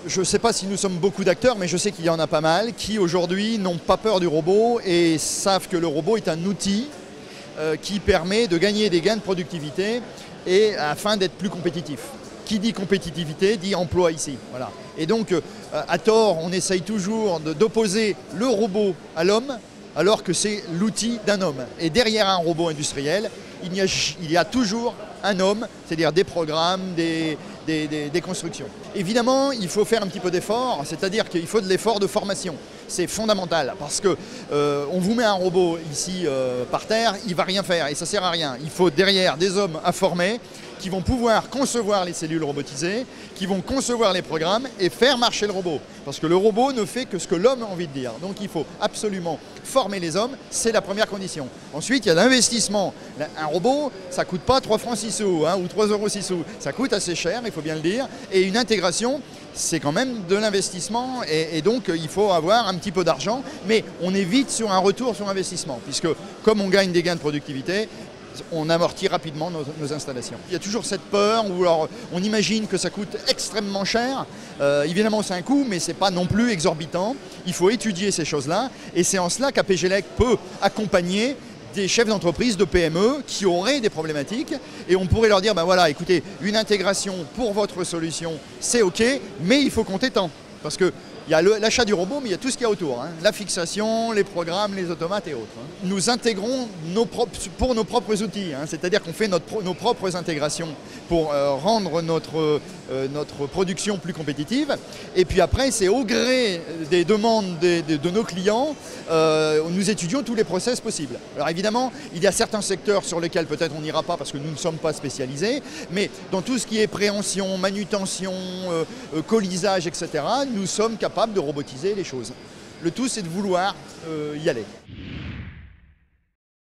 Je ne sais pas si nous sommes beaucoup d'acteurs, mais je sais qu'il y en a pas mal qui aujourd'hui n'ont pas peur du robot et savent que le robot est un outil qui permet de gagner des gains de productivité et afin d'être plus compétitif. Qui dit compétitivité dit emploi ici. Voilà. Et donc, à tort, on essaye toujours d'opposer le robot à l'homme, alors que c'est l'outil d'un homme. Et derrière un robot industriel, il y a toujours un homme, c'est-à-dire des programmes, des constructions. Évidemment, il faut faire un petit peu d'effort, c'est-à-dire qu'il faut de l'effort de formation. C'est fondamental parce que on vous met un robot ici par terre, il ne va rien faire et ça ne sert à rien. Il faut derrière des hommes à former qui vont pouvoir concevoir les cellules robotisées, qui vont concevoir les programmes et faire marcher le robot. Parce que le robot ne fait que ce que l'homme a envie de dire. Donc il faut absolument former les hommes, c'est la première condition. Ensuite, il y a l'investissement. Un robot, ça ne coûte pas 3 francs 6 sous ou 3 euros 6 sous. Ça coûte assez cher, il faut bien le dire. Et une intégration, c'est quand même de l'investissement et donc il faut avoir un petit peu d'argent. Mais on est vite sur un retour sur investissement, puisque comme on gagne des gains de productivité, on amortit rapidement nos installations. Il y a toujours cette peur où alors, on imagine que ça coûte extrêmement cher. Évidemment, c'est un coût, mais ce n'est pas non plus exorbitant. Il faut étudier ces choses-là et c'est en cela qu'APGLEC peut accompagner des chefs d'entreprise, de PME qui auraient des problématiques et on pourrait leur dire, ben voilà, écoutez, une intégration pour votre solution, c'est OK, mais il faut compter tant. Parce que il y a l'achat du robot, mais il y a tout ce qu'il y a autour. Hein. La fixation, les programmes, les automates et autres. Hein. Nous intégrons pour nos propres outils. Hein. C'est-à-dire qu'on fait nos propres intégrations pour rendre notre production plus compétitive. Et puis après, c'est au gré des demandes de nos clients, nous étudions tous les process possibles. Alors évidemment, il y a certains secteurs sur lesquels peut-être on n'ira pas parce que nous ne sommes pas spécialisés, mais dans tout ce qui est préhension, manutention, colisage, etc., nous sommes capables de robotiser les choses. Le tout, c'est de vouloir y aller.